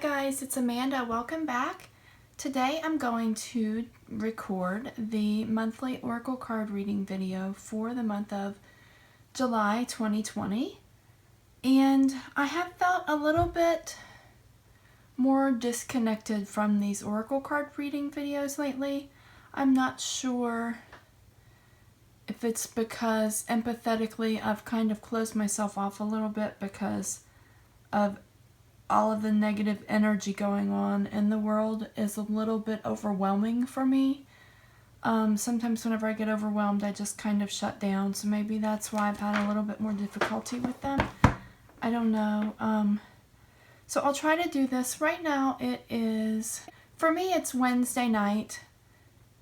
guys, it's Amanda. Welcome back. Today I'm going to record the monthly Oracle card reading video for the month of July 2020. And I have felt a little bit more disconnected from these Oracle card reading videos lately. I'm not sure if it's because empathetically I've kind of closed myself off a little bit because of all of the negative energy going on in the world is a little bit overwhelming for me. Sometimes whenever I get overwhelmed, I just kind of shut down. So maybe that's why I've had a little bit more difficulty with them. I don't know. So I'll try to do this. Right now it is, for me it's Wednesday night.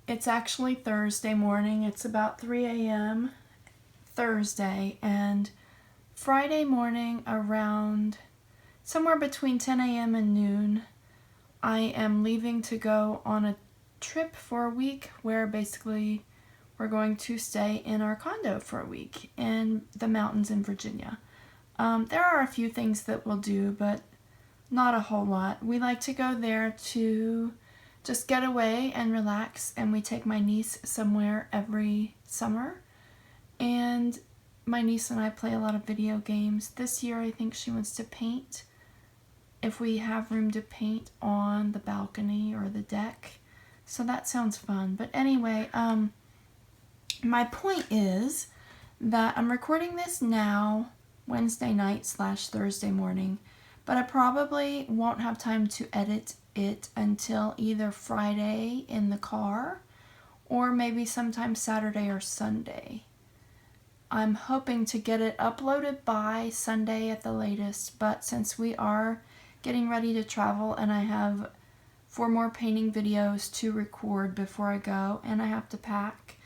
It's actually Thursday morning. It's about 3 a.m. Thursday. And Friday morning around somewhere between 10 a.m. and noon, I am leaving to go on a trip for a week where basically we're going to stay in our condo for a week in the mountains in Virginia. There are a few things that we'll do, but not a whole lot. We like to go there to just get away and relax, and we take my niece somewhere every summer. And my niece and I play a lot of video games. This year I think she wants to paint, if we have room to paint on the balcony or the deck. So that sounds fun. But anyway, my point is that I'm recording this now, Wednesday night / Thursday morning, but I probably won't have time to edit it until either Friday in the car or maybe sometime Saturday or Sunday. I'm hoping to get it uploaded by Sunday at the latest, but since we are getting ready to travel and I have 4 more painting videos to record before I go, and I have to pack,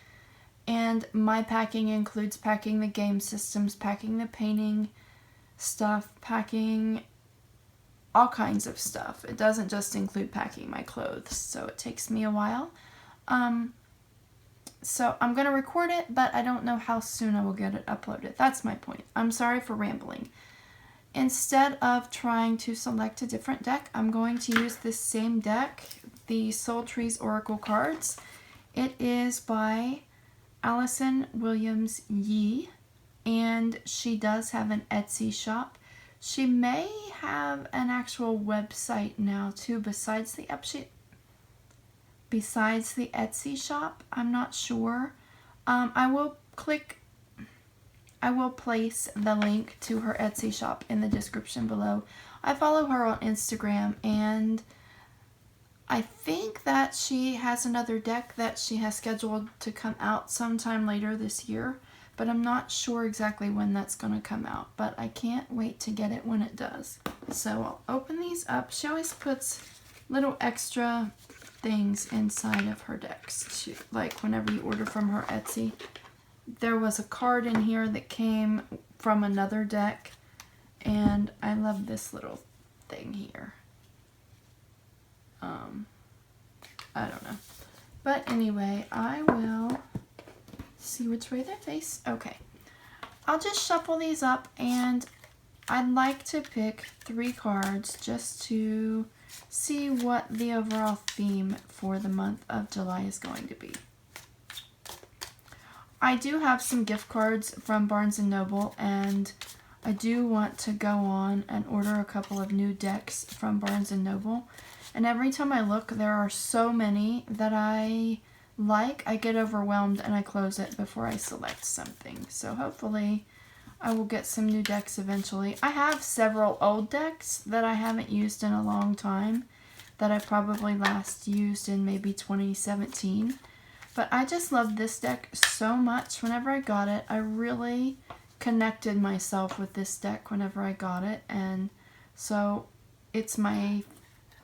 and my packing includes packing the game systems, packing the painting stuff, packing all kinds of stuff. It doesn't just include packing my clothes, so it takes me a while. So I'm going to record it, but I don't know how soon I will get it uploaded. That's my point. I'm sorry for rambling. Instead of trying to select a different deck, I'm going to use this same deck, the Soul Trees Oracle cards. It is by Williams-yee, and she does have an Etsy shop. She may have an actual website now too, besides the Etsy shop. I'm not sure. I will place the link to her Etsy shop in the description below. I follow her on Instagram, and I think that she has another deck that she has scheduled to come out sometime later this year, but I'm not sure exactly when that's going to come out, but I can't wait to get it when it does. So I'll open these up. She always puts little extra things inside of her decks, like whenever you order from her Etsy. There was a card in here that came from another deck, and I love this little thing here. I don't know. But anyway, I will see which way they face. Okay. I'll just shuffle these up, and I'd like to pick 3 cards just to see what the overall theme for the month of July is going to be. I do have some gift cards from Barnes & Noble, and I do want to go on and order a couple of new decks from Barnes & Noble. And every time I look, there are so many that I like. I get overwhelmed and I close it before I select something. So hopefully I will get some new decks eventually. I have several old decks that I haven't used in a long time that I probably last used in maybe 2017. But I just love this deck so much. Whenever I got it, I really connected myself with this deck whenever I got it. And so it's my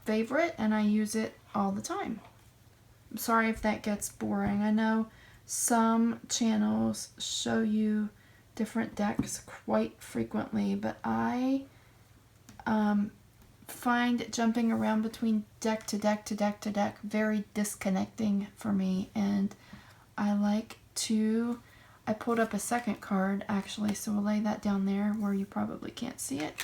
favorite, and I use it all the time. I'm sorry if that gets boring. I know some channels show you different decks quite frequently, but I find jumping around between deck to deck to deck to deck very disconnecting for me, and I like to, I pulled up a second card actually, so we'll lay that down there where you probably can't see it.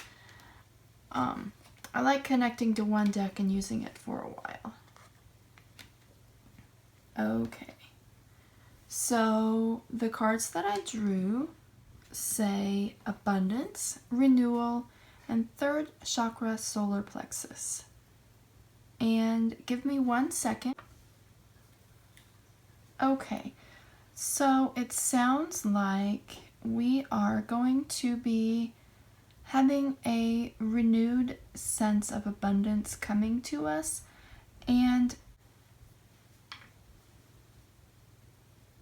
I like connecting to one deck and using it for a while. Okay, so the cards that I drew say abundance, renewal, and third chakra, solar plexus. And give me 1 second. Okay, so it sounds like we are going to be having a renewed sense of abundance coming to us. And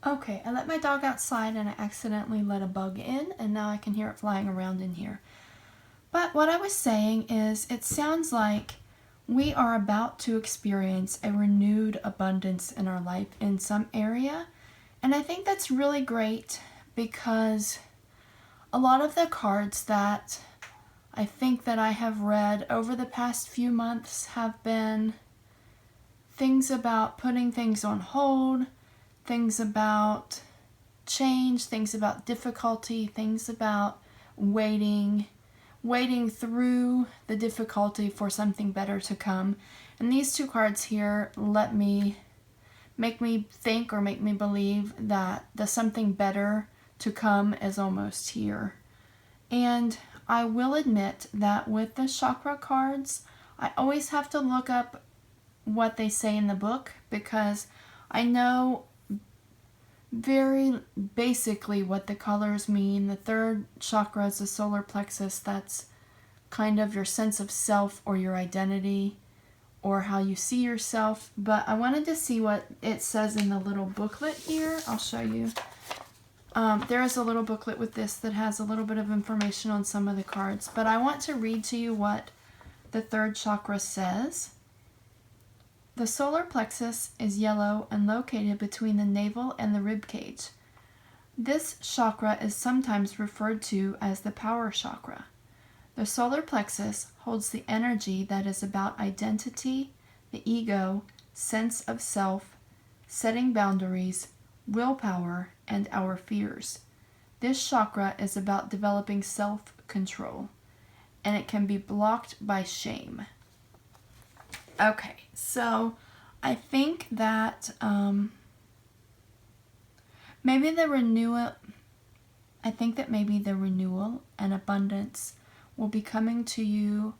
okay, I let my dog outside and I accidentally let a bug in, and now I can hear it flying around in here. But what I was saying is, it sounds like we are about to experience a renewed abundance in our life in some area. And I think that's really great, because a lot of the cards that I think that I have read over the past few months have been things about putting things on hold, things about change, things about difficulty, things about waiting through the difficulty for something better to come. And these two cards here make me think, or make me believe, that the something better to come is almost here. And I will admit that with the chakra cards, I always have to look up what they say in the book, because I know very basically what the colors mean. The third chakra is the solar plexus. That's kind of your sense of self, or your identity, or how you see yourself. But I wanted to see what it says in the little booklet here. I'll show you. There is a little booklet with this that has a little bit of information on some of the cards. But I want to read to you what the third chakra says. The solar plexus is yellow and located between the navel and the rib cage. This chakra is sometimes referred to as the power chakra. The solar plexus holds the energy that is about identity, the ego, sense of self, setting boundaries, willpower, and our fears. This chakra is about developing self-control, and it can be blocked by shame. Okay, so I think that maybe the renewal and abundance will be coming to you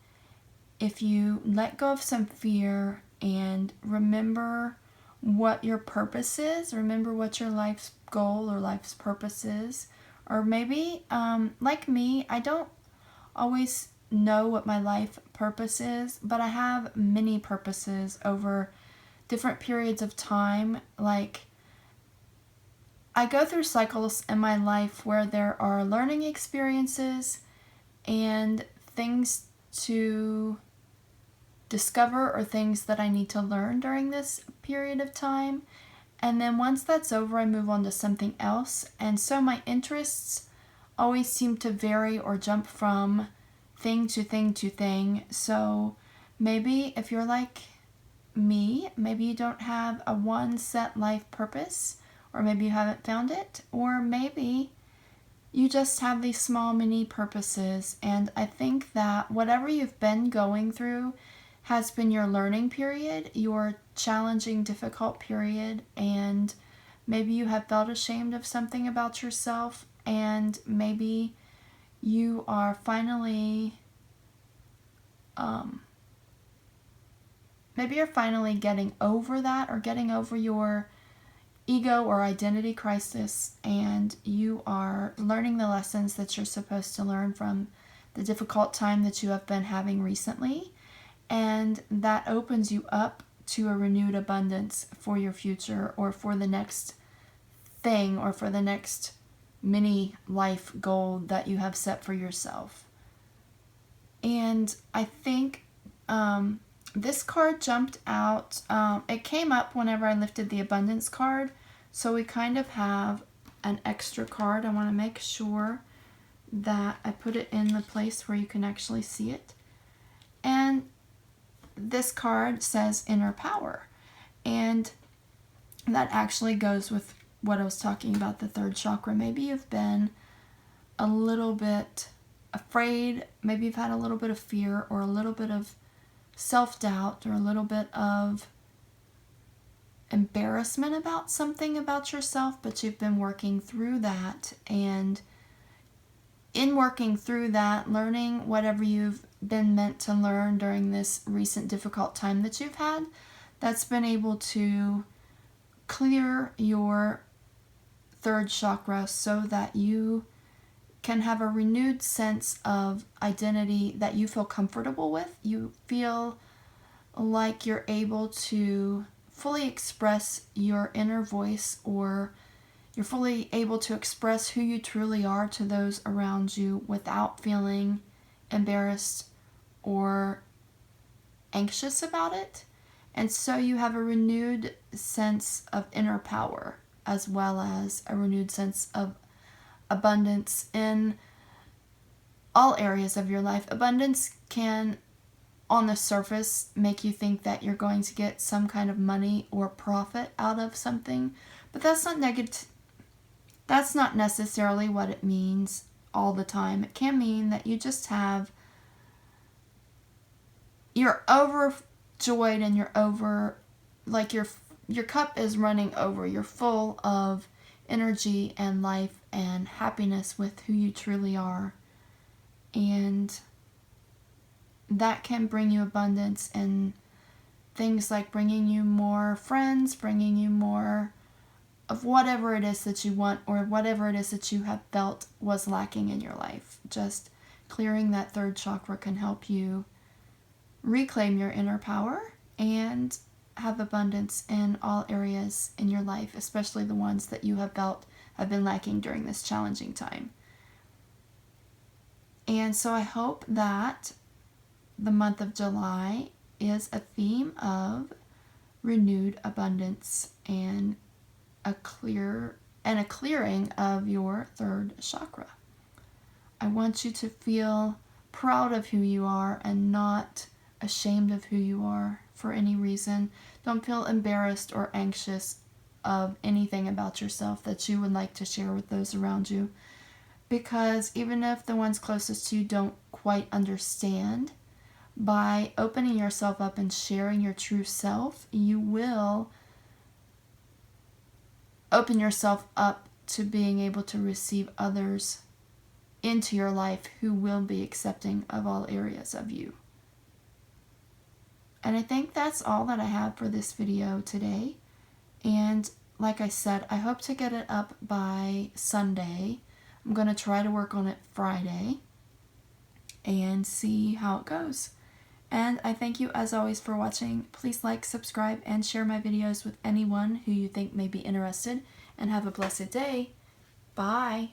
if you let go of some fear and remember what your purpose is. Remember what your life's goal or life's purpose is. Or maybe, like me, I don't always know what my life purpose is, but I have many purposes over different periods of time. Like, I go through cycles in my life where there are learning experiences and things to discover, or things that I need to learn during this period of time. And then once that's over, I move on to something else. And so my interests always seem to vary or jump from thing to thing to thing. So maybe if you're like me, maybe you don't have a one set life purpose, or maybe you haven't found it, or maybe you just have these small mini purposes. And I think that whatever you've been going through has been your learning period, your challenging, difficult period, and maybe you have felt ashamed of something about yourself, and maybe you are finally getting over that, or getting over your ego or identity crisis, and you are learning the lessons that you're supposed to learn from the difficult time that you have been having recently. And that opens you up to a renewed abundance for your future, or for the next thing, or for the next mini life goal that you have set for yourself. And I think this card jumped out. It came up whenever I lifted the abundance card. So we kind of have an extra card. I want to make sure that I put it in the place where you can actually see it. And this card says inner power. And that actually goes with what I was talking about, the third chakra. Maybe you've been a little bit afraid, maybe you've had a little bit of fear or a little bit of self-doubt or a little bit of embarrassment about something about yourself, but you've been working through that. And in working through that, learning whatever you've been meant to learn during this recent difficult time that you've had, that's been able to clear your third chakra so that you can have a renewed sense of identity that you feel comfortable with. You feel like you're able to fully express your inner voice, or you're fully able to express who you truly are to those around you without feeling embarrassed or anxious about it. And so you have a renewed sense of inner power, as well as a renewed sense of abundance in all areas of your life. Abundance can, on the surface, make you think that you're going to get some kind of money or profit out of something, but that's not negative. That's not necessarily what it means all the time. It can mean that you just you're overjoyed and you're over, like your cup is running over. You're full of energy and life and happiness with who you truly are. And that can bring you abundance and things like bringing you more friends, bringing you more of whatever it is that you want, or whatever it is that you have felt was lacking in your life. Just clearing that third chakra can help you reclaim your inner power and have abundance in all areas in your life, especially the ones that you have felt have been lacking during this challenging time. And so I hope that the month of July is a theme of renewed abundance and a clearing of your third chakra. I want you to feel proud of who you are and not ashamed of who you are for any reason. Don't feel embarrassed or anxious of anything about yourself that you would like to share with those around you, because even if the ones closest to you don't quite understand, by opening yourself up and sharing your true self, you will open yourself up to being able to receive others into your life who will be accepting of all areas of you. And I think that's all that I have for this video today. And like I said, I hope to get it up by Sunday. I'm going to try to work on it Friday and see how it goes. And I thank you as always for watching. Please like, subscribe, and share my videos with anyone who you think may be interested. And have a blessed day. Bye.